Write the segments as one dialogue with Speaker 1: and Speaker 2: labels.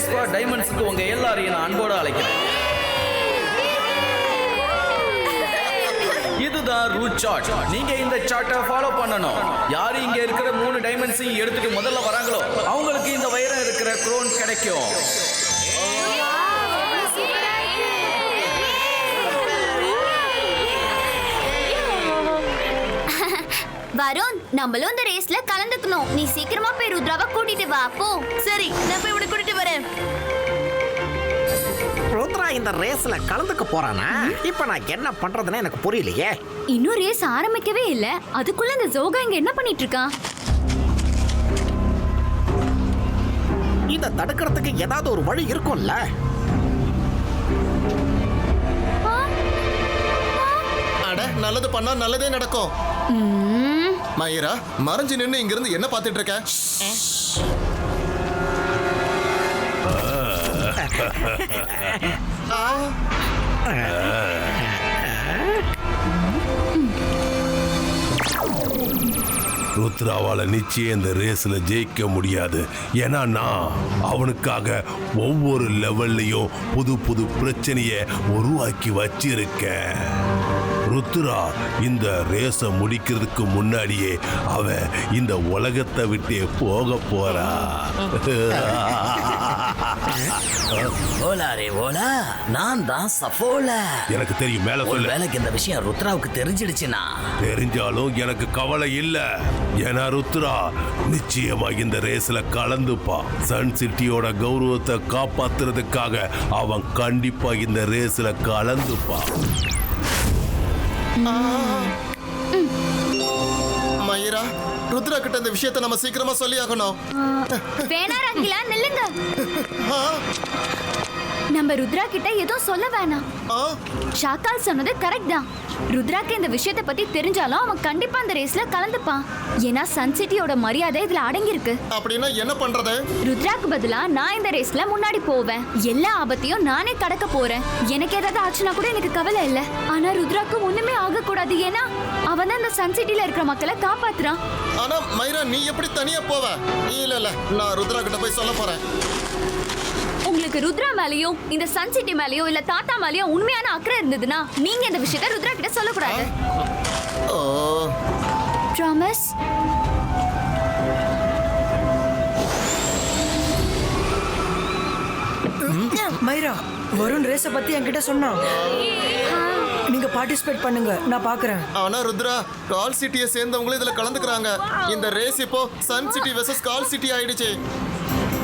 Speaker 1: Race for டைமண்ட்ஸ்க்கு உங்க எல்லாரையும் நான் அன்போடு அழைக்கிறேன். இதுதான் ரூட் சார்ட். நீங்க இந்த சார்ட்டை ஃபாலோ பண்ணணும். யாரு இங்க இருக்கிற 3 டைமண்ட்ஸையும் எடுத்துட்டு முதல்ல வராங்களோ அவங்களுக்கு இந்த வைரம் இருக்கிற க்ரோன் கிடைக்கும்.
Speaker 2: வருண், நம்மளும் இந்த ரேஸ்ல கலந்துக்கணும். நீ சீக்கிரமா போய் ருத்ராவை கூட்டிட்டு வா. போ.
Speaker 3: சரி, நான் போய் உன்னை கூட்டிட்டு வரேன்.
Speaker 4: ருத்ரா இந்த ரேஸ்ல கலந்துக்க போறானா? இப்ப நான் என்ன பண்றதுன்னு எனக்கு புரியலையே.
Speaker 2: இன்னும் ரேஸ் ஆரம்பிக்கவே இல்ல, அதுக்குள்ள இந்த ஜோகா இங்க என்ன பண்ணிட்டு இருக்கான்?
Speaker 4: இத தடுக்கிறதுக்கு ஏதாவது ஒரு வழி இருக்கும்ல?
Speaker 5: அட, நல்லது பண்ணா நல்லதே நடக்கும். மயிரா, மறைஞ்சு நின்னு இங்க இருந்து என்ன பாத்துட்டு இருக்க?
Speaker 6: ருத்ராவால நிச்சயம் இந்த ரேஸ்ல ஜெயிக்க முடியாது. ஏன்னா நான் அவனுக்காக ஒவ்வொரு லெவல்லையும் புது புது பிரச்சனைய உருவாக்கி வச்சிருக்கேன். ருத்ரா இந்த ரேஸை முடிக்கிறதுக்கு முன்னாடியே அவன் இந்த உலகத்தை விட்டே போக போறா.
Speaker 3: ஓலாரே ஓலா, நான் தான் சஃபோலா.
Speaker 6: எனக்கு தெரியும், மேல
Speaker 3: ஒரு
Speaker 6: சொல்ல.
Speaker 3: வேலைக்கு இந்த விஷயம் ருத்ராவுக்கு தெரிஞ்சிடுச்சுன்னா
Speaker 6: தெரிஞ்சாலும் எனக்கு கவலை இல்ல. ஏன்னா ருத்ரா நிச்சயமா இந்த ரேஸ்ல கலந்துப்பான். சன் சிட்டியோட கௌரவத்தை காப்பாத்துறதுக்காக அவன் கண்டிப்பா இந்த ரேஸ்ல கலந்துப்பான்.
Speaker 5: மயிரா, ருத்ரா கிட்ட இந்த விஷயத்தை நம்ம சீக்கிரமா சொல்லி ஆகணும்.
Speaker 2: வேணா ரங்கிலா, நில்லுங்க. நம்ம ருத்ரா கிட்ட எதுவும் சொல்ல வேணாம். ஷாக்கால் சொன்னது கரெக்ட் தான். ருத்ராக்கு இந்த விஷயத்தை பத்தி தெரிஞ்சாலும் அவன் கண்டிப்பா அந்த ரேஸ்ல கலந்துப்பான். ஏன்னா சன் சிட்டியோட மரியாதை இதுல அடங்கி இருக்கு.
Speaker 5: அப்படின்னா என்ன பண்றது?
Speaker 2: ருத்ராக்கு பதிலா நான் இந்த ரேஸ்ல முன்னாடி போவேன். எல்லா ஆபத்தையும் நானே கடக்க போறேன். எனக்கு ஏதாவது ஆச்சுன்னா கூட எனக்கு கவலை இல்ல. ஆனா ருத்ராக்கு ஒண்ணுமே ஆக கூடாது. ஏன்னா அவன் தான் இந்த சன் சிட்டில இருக்கிற மக்களை காப்பாத்துறான்.
Speaker 5: ஆனா மயிரா, நீ எப்படி தனியா போவ? இல்ல, நான் ருத்ரா கிட்ட போய் சொல்ல போறேன்.
Speaker 2: உங்களுக்கு ருத்ரா மேலயும் இந்த சன் சிட்டி மேலயும் இல்ல தாத்தா மேலயும் உண்மையான அக்கறை இருந்ததுன்னா நீங்க இந்த விஷயத்தை ருத்ரா கிட்ட சொல்லக்கூடாது.
Speaker 5: ஓ,
Speaker 2: ப்ராமிஸ்?
Speaker 7: மைரா, வருண் ரேஸ பத்தி என்கிட்ட சொன்னான். நீங்க பார்ட்டிசிபேட் பண்ணுங்க, நான் பாக்குறேன்.
Speaker 5: ஆனா ருத்ரா, கால் சிட்டியை சேர்ந்தவங்களும் இதுல கலந்துக்கிறாங்க. இந்த ரேஸ் இப்போ சன் சிட்டி வெர்சஸ் கால் சிட்டி ஆயிடுச்சு.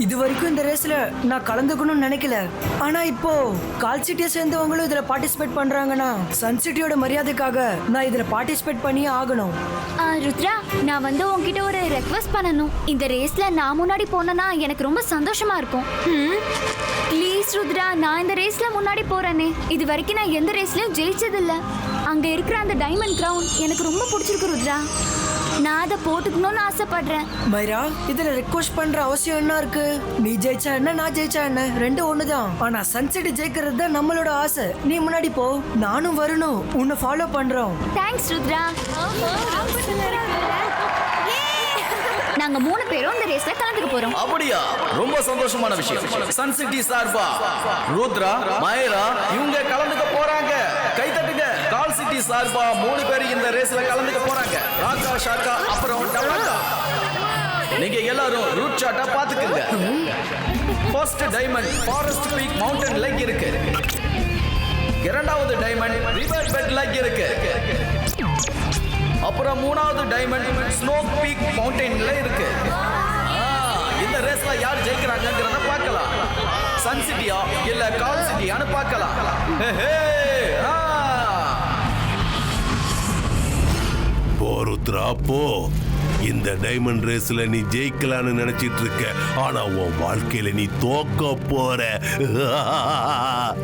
Speaker 7: இது வரைக்கும் இந்த ரேஸ்ல நான் கலந்துக்கணும்னு நினைக்கல. ஆனா இப்போ கால் சிட்டியை சேர்ந்தவங்களும் இதுல பார்ட்டிசிபேட் பண்றாங்கன்னா சன் சிட்டியோட மரியாதைக்காக நான் இதுல பார்ட்டிசிபேட் பண்ணியே ஆகணும்.
Speaker 2: ருத்ரா, நான் வந்து உன்கிட்ட ஒரு ரெக்வெஸ்ட் பண்ணணும். இந்த ரேஸ்ல நான் முன்னாடி போனேன்னா எனக்கு ரொம்ப சந்தோஷமா இருக்கும். ப்ளீஸ் ருத்ரா, நான் இந்த ரேஸ்ல முன்னாடி போறேனே. இது வரைக்கும் நான் எந்த ரேஸ்லயும் ஜெயிச்சதில்ல. அங்க இருக்கிற அந்த டைமண்ட் கிரவுன் எனக்கு ரொம்ப பிடிச்சிருக்கு ருத்ரா. நான் அதை போட்டுக்கணும்னு ஆசைப்படுறேன்.
Speaker 7: மைரா, இதுல ரெக்வெஸ்ட் பண்ற அவசியம் என்ன இருக்கு? நீ ஜெயிச்சா என்ன, நான் ஜெயிச்சா என்ன, ரெண்டும் ஒண்ணுதான். ஆனா சன் சிட்டி ஜெயிக்கிறது தான் நம்மளோட ஆசை. நீ முன்னாடி போ, நானும் வரணும். உன்னை ஃபாலோ பண்றோம்.
Speaker 2: தேங்க்ஸ் ருத்ரா. நாங்க 3 பேரும் இந்த ரேஸ்ல கலந்துக்க போறோம்.
Speaker 1: அப்படியா? ரொம்ப சந்தோஷமான விஷயம். சன் சிட்டி சார்பா ருத்ரா, மயிரா இவங்க கலந்துக்க போறாங்க. கை தட்டுங்க. கால் சிட்டி சார்பா 3 பேர் இந்த ரேஸ்ல கலந்துக்க போறாங்க. ராகா, ஷாக்கா, அப்புறம் டவாக்கா. நீங்க எல்லாரும் ரூட் சார்ட்டா பாத்துக்கங்க. First diamond forest peak mountain lake இருக்கு. இரண்டாவது டைமண்ட் ரிவர் பெட் லேக் இருக்கு. அப்புறம் 3வது டைமண்ட் ஸ்னோ பீக் மவுண்டன்ல இருக்கு. இந்த ரேஸ்ல யார் ஜெயிக்கிறாங்கங்கறத பார்க்கலாம். சன் சிட்டியா இல்ல கால் சிட்டியான்னு பார்க்கலாம்.
Speaker 6: போ ருத்ரா, போ. இந்த டைமண்ட் ரேஸ்ல நீ ஜெயிக்கலான்னு நினைச்சிட்டு இருக்க. ஆனா உன் வாழ்க்கையில நீ தோக்க போற.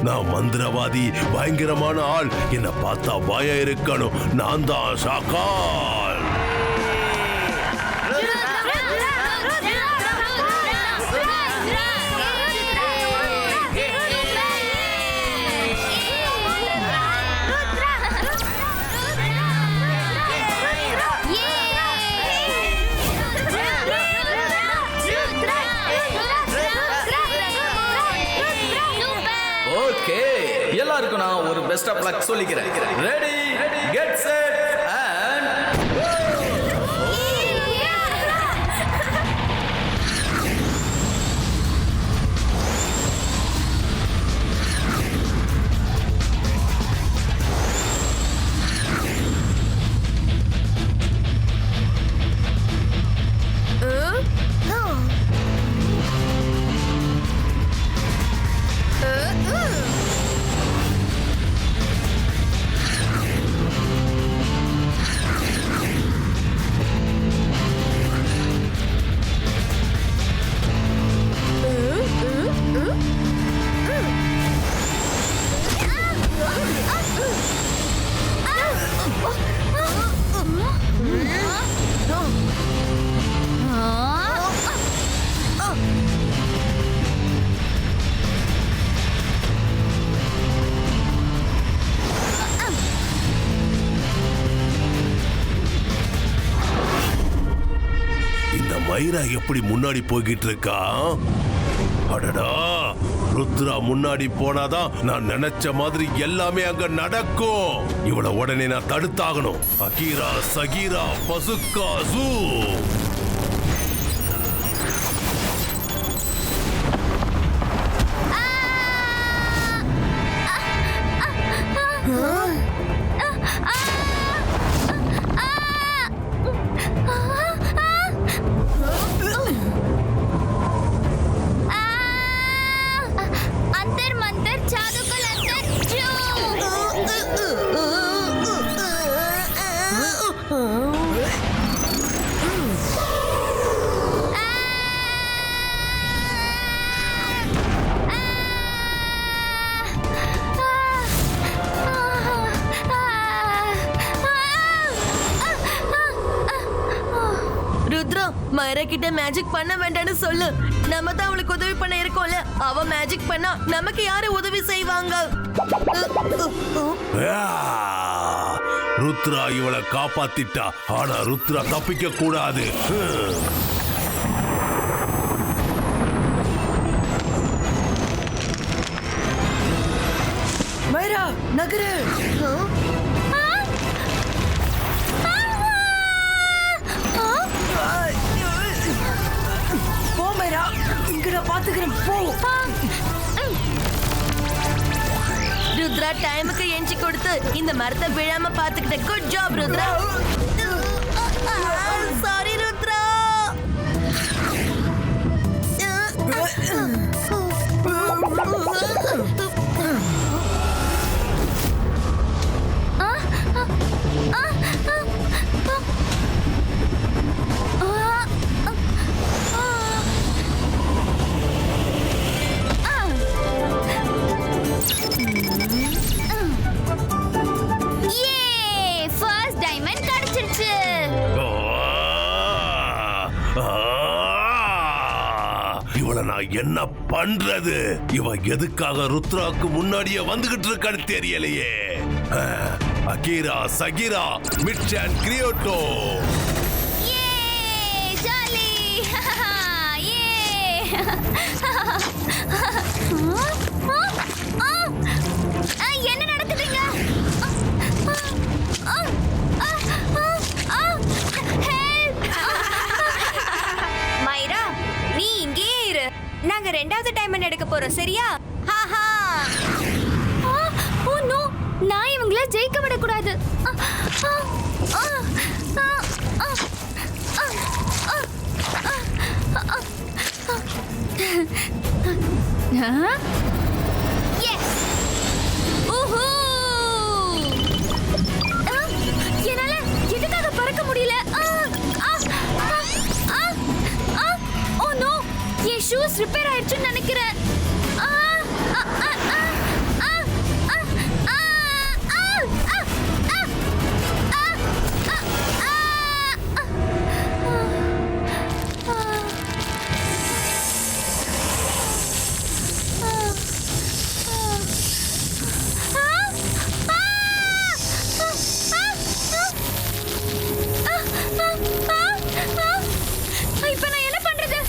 Speaker 6: நான் மந்திரவாதி, பயங்கரமான ஆள். என்ன பார்த்தா பயம் இருக்கணும். நான் தான் ஷாக்கால்.
Speaker 1: பேருக்கும் நான் ஒரு பெஸ்ட் ஆஃப் லக் சொல்லிக்கிறேன். ரெடி, கெட் செட் அண்ட்
Speaker 6: மைரா எப்படி முன்னாடி போய்கிட்டு இருக்கா? அடடா, ருத்ரா முன்னாடி போனாதான் நான் நினைச்ச மாதிரி எல்லாமே அங்க நடக்கும். இவளை உடனே நான் தடுத்தாகணும். Ahira சகீரா பசுக்கா zoo.
Speaker 2: अंतर मंतर जादू को लंतर जो
Speaker 3: ருத்ரா, மைரா கிட்ட மேஜிக் பண்ண வேண்டாம்னு சொல்லு. நம்ம தான் அவளுக்கு உதவி பண்ண இருக்கோம்ல. அவ மேஜிக் பண்ணா நமக்கு யாரு உதவி செய்வாங்க?
Speaker 6: ருத்ரா இவளை காப்பாத்திட்டா. ஆனா ருத்ரா தப்பிக்க கூடாது.
Speaker 7: மைரா நகரு. போ மைரா, இங்க நான் பாத்துக்கிறேன். போ.
Speaker 3: ருத்ரா டைமுக்கு எஞ்சி கொடுத்து இந்த மரத்தை விழாம பாத்துக்கிட்ட. Good job Rudra. Sorry Rudra.
Speaker 2: First diamond கிடைச்சிருச்சு.
Speaker 6: இவளை நான் என்ன பண்றது? இவ எதுக்காக ருத்ராக்கு முன்னாடியே வந்துகிட்டு இருக்கான்னு தெரியலையே. Akira Shakira Mitch and Kiriyoto.
Speaker 2: Jolly. என்ன நடக்குதுங்க? மைரா, நீ இங்கேயே இரு. நாங்க ரெண்டாவது டைமண்ட் எடுக்க போறோம், சரியா? ஓ நோ, நான் இவங்கள ஜெயிக்க விடக்கூடாது. என்னால எதுக்காக பறக்க முடியல? ஓ நோ, என் ஷூஸ் ரிப்பேர் ஆயிடுச்சுன்னு நினைக்கிறேன். இப்ப நான் என்ன பண்றது?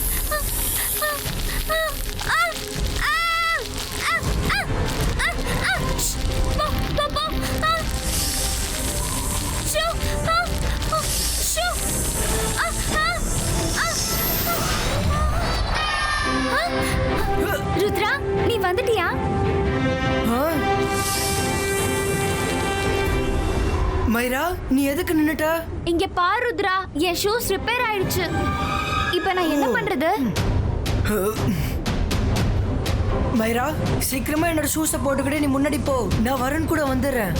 Speaker 2: ருத்ரா நீ வந்துட்டியா?
Speaker 7: ஆ? மைரா நீ எதுக்கு நின்னுட்ட?
Speaker 2: இங்க பாரு ருத்ரா, என் ஷூஸ் ரிப்பேர் ஆயிடுச்சு. இப்ப நான் என்ன பண்றது?
Speaker 7: மைரா சீக்கிரமா என்னோட ஷூஸை போட்டுக்கிட்டே நீ முன்னாடி போ, நான் வருண் கூட வந்துடுறேன்.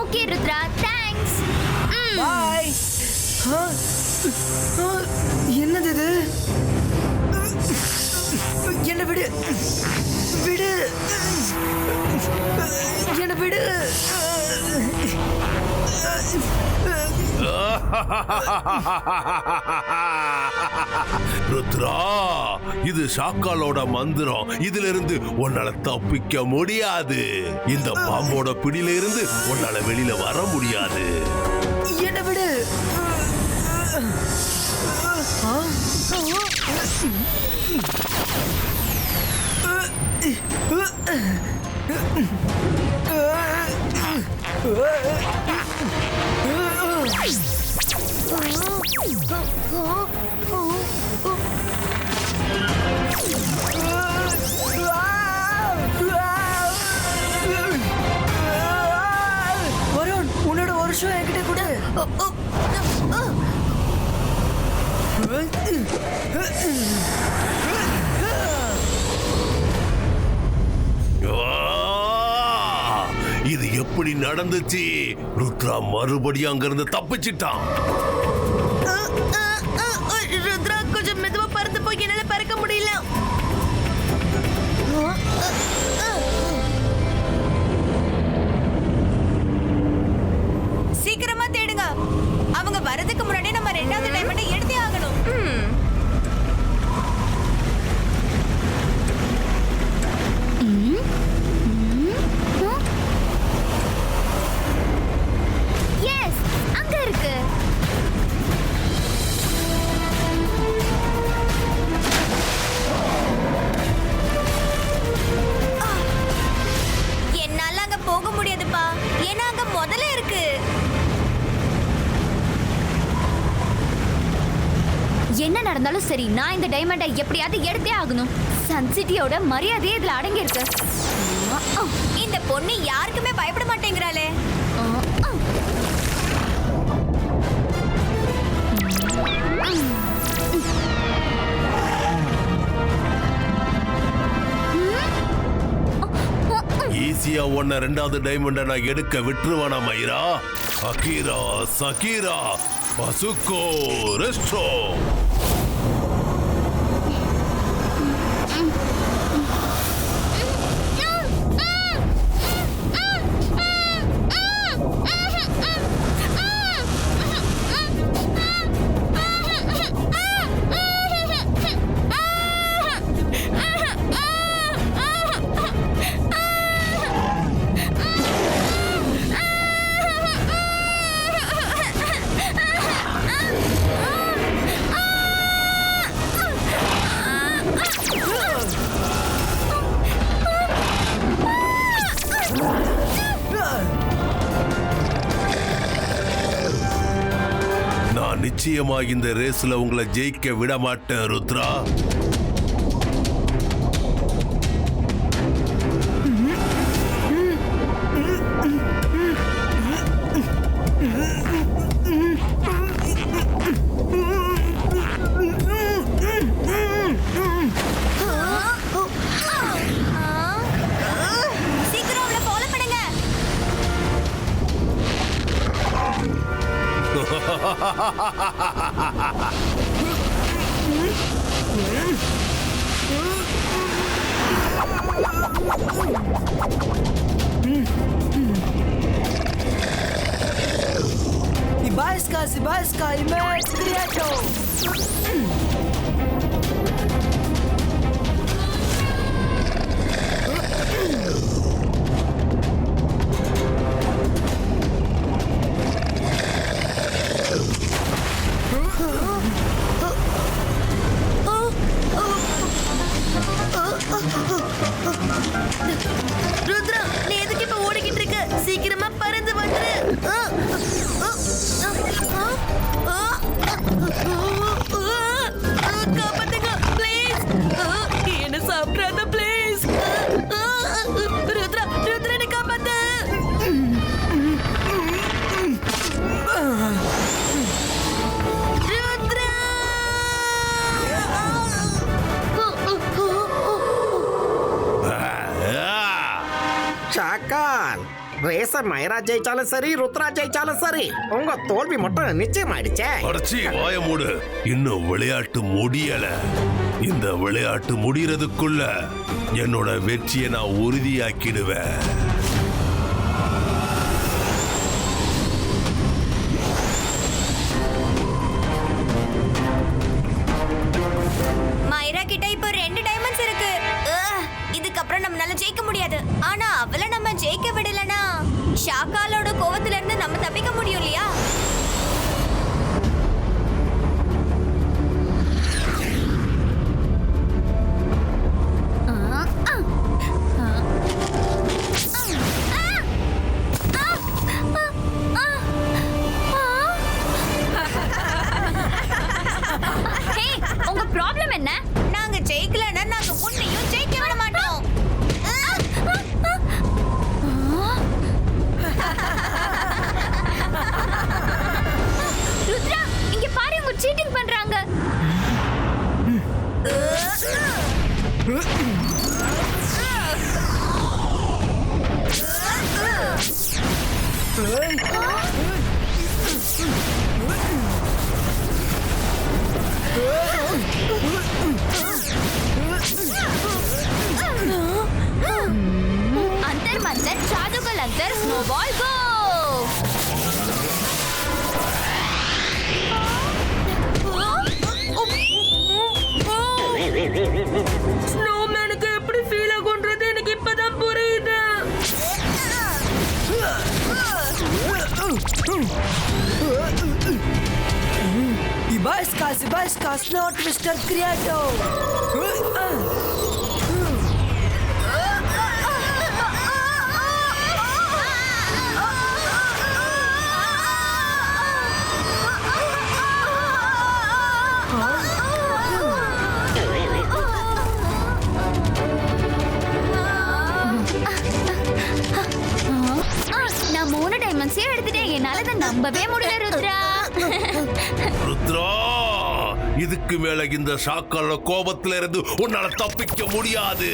Speaker 2: Okay Rudra, thanks.
Speaker 7: பாய். என்னது இது? என்ன விடு விடு, என்ன விடு.
Speaker 6: ருத்ரா, இது ஷாக்காலோட மந்திரம். இதுல இருந்து உன்னால தப்பிக்க முடியாது. இந்த பாம்போட பிடியில இருந்து உன்னால வெளியில வர முடியாது.
Speaker 7: என்ன விடு. வருண் உன்னோட ஒரு ஷோ என்கிட்ட கொடு.
Speaker 6: இது எப்படி நடந்துச்சு? ருத்ரா மறுபடியும் அங்கிருந்து தப்பிச்சிட்டான்.
Speaker 3: ருத்ரா கொஞ்சம் மெதுவா பறந்து போய் என்னால பறக்க முடியல.
Speaker 8: சீக்கிரமா தேடுங்க. அவங்க வரதுக்கு முன்னாடி நம்ம ரெண்டாவது டைமண்டை எடுத்தே ஆகணும்.
Speaker 2: எஸ், அங்க இருக்கு.
Speaker 8: என்னால அங்க போக முடியாதுப்பா, ஏன்னா அங்க முதல்ல இருக்கு.
Speaker 2: என்ன நடந்தாலும் சரி, நான் இந்த டைமண்டை எப்படியாவது எடுத்தே ஆகணும். சன் சிட்டியோட மரியாதையே இதுல அடங்கி இருக்கு.
Speaker 8: இந்த பொண்ணு யாருக்குமே பயப்பட மாட்டேங்கிறாளே.
Speaker 6: ஈஸியா உன்ன ரெண்டாவது டைமண்ட நான் எடுக்க விட்டுருவானா மைரா? Ahira, சகீரா, பசுக்கோ, resto. நிச்சயமா இந்த ரேஸ்ல உங்களை ஜெயிக்க விட மாட்டேன் ருத்ரா.
Speaker 8: சீக்கிரம் அவளை ஃபாலோ பண்ணுங்க.
Speaker 7: Ibaiska, emerge Triato.
Speaker 3: ருத்ரா, நீ எதுக்கு இப்ப ஓடிக்கிட்டு இருக்க? சீக்கிரமா பறந்து வந்துரு.
Speaker 4: அங்கிள் ரேச மைரா ஜெயிச்சாலும் சரி ருத்ரா ஜெயிச்சாலும் சரி உங்க தோல்வி மட்டும் நிச்சயமாயிடுச்சே.
Speaker 6: அடச்சி வாய மூடு. இன்னும் விளையாட்டு முடியல. இந்த விளையாட்டு முடியறதுக்குள்ள என்னோட வெற்றியை நான் உறுதியாக்கிடுவேன்.
Speaker 8: மைரா கிட்ட இப்போ 2 டைமண்ட்ஸ் இருக்கு. இதுக்கப்புறம் நம்மளால ஜெயிக்க முடியாது. ஆனா அவளை நம்ம ஜெயிக்க விடலனா ஷாக்காலோட கோவத்துல இருந்து நம்ம தப்பிக்க முடியும் இல்லையா?
Speaker 2: ஹே, உங்க ப்ராப்ளம் என்ன?
Speaker 8: நாங்க ஜெயிக்கலன்னா நாங்க உன்னையும் ஜெயிக்க விட மாட்டோம்.
Speaker 2: ருத்ரா, இங்க பாரு, உங்க சீட்டிங் பண்றாங்க. अंतर मंतर जादूगल अंतर स्नोबॉल गो.
Speaker 3: ஸ்னோமேனுக்கு எப்படி ஃபீல் ஆகும்ன்றது எனக்கு இப்பதான் புரியுது.
Speaker 7: Ibascas, not Mr. Creator.
Speaker 2: நான் 3 டைமண்ட்ஸே எடுத்துட்டேன். என்னால அதை நம்பவே முடியல ருத்ரா.
Speaker 6: ருத்ரா, இதுக்கு மேல இந்த ஷாக்கால கோபத்துல இருந்து உன்னால தப்பிக்க முடியாது.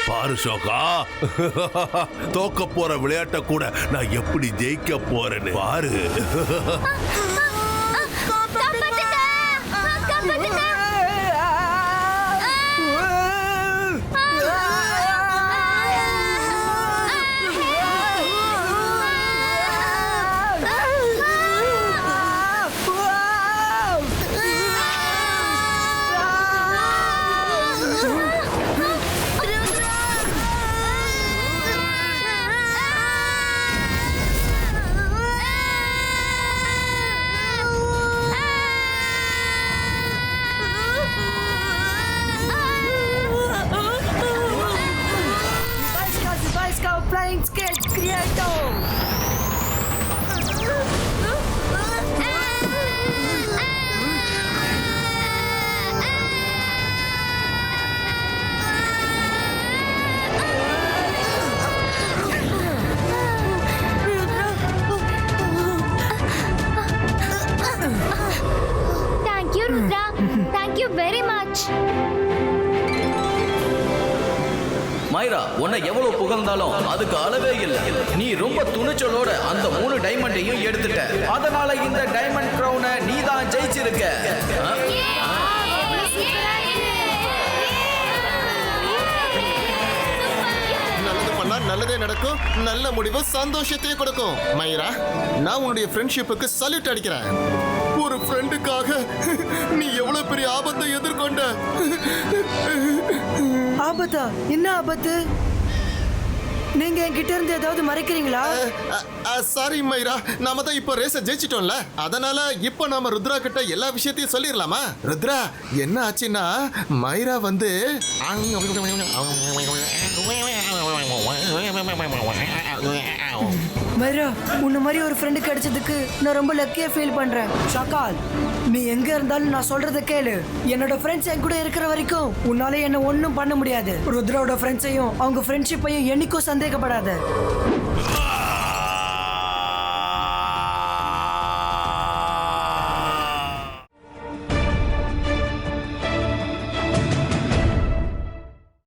Speaker 6: பாரு ஷோகா, தோக்க போற விளையாட்ட கூட நான் எப்படி ஜெயிக்க போறேன்னு பாரு.
Speaker 7: Flying Skate Creator.
Speaker 2: Thank you, Rudra. Thank you very much.
Speaker 1: மைரா, உன்னை எவ்வளவு புகழ்ந்தாலும் அதுக்கு அளவே இல்லை. நீ ரொம்ப துணிச்சலோட அந்த 3 டைமண்டையும் எடுத்துட்ட. அதனால இந்த டைமண்ட் கிரவுனை நீ தான் ஜெயிச்சிருக்க.
Speaker 5: நல்லது பண்ணா நல்லதே நடக்கும். நல்ல முடிவு சந்தோஷத்தையே கொடுக்கும். மைரா, நான் உன்னுடைய ஃப்ரெண்ட்ஷிப்புக்கு சல்யூட் அடிக்கிறேன். ஒரு ஃப்ரெண்டுக்காக நீ எவ்வளவு பெரிய ஆபத்தை எதிர்கொண்ட.
Speaker 7: ஆபத்தா? என்ன ஆபத்து? நீங்க என்கிட்ட இருந்து ஏதாவது மறைக்கிறீங்களா?
Speaker 5: சாரி மைரா, நாம தான் இப்போ ரேஸை ஜெயிச்சிட்டோம்ல. அதனால இப்போ நாம ருத்ரா கிட்ட எல்லா விஷயத்தையும் சொல்லிடலாமா? ருத்ரா, என்ன ஆச்சுன்னா மைரா வந்து
Speaker 7: மைரா, உன்ன மாதிரி ஒரு ஃப்ரெண்டு கிடைச்சதுக்கு நான் ரொம்ப லக்கியா ஃபீல் பண்றேன். ஷாக்கால், நீ எங்க இருந்தாலும் நான் சொல்றத கேளு. என்னோட ஃப்ரெண்ட்ஸ் என் கூட இருக்கிற வரைக்கும் உன்னால என்ன ஒண்ணும் பண்ண முடியாது. ருத்ராவோட ஃப்ரெண்ட்ஸையும் அவங்க ஃப்ரெண்ட்ஷிப்பையும் என்னைக்கும் சந்தேகப்படாத.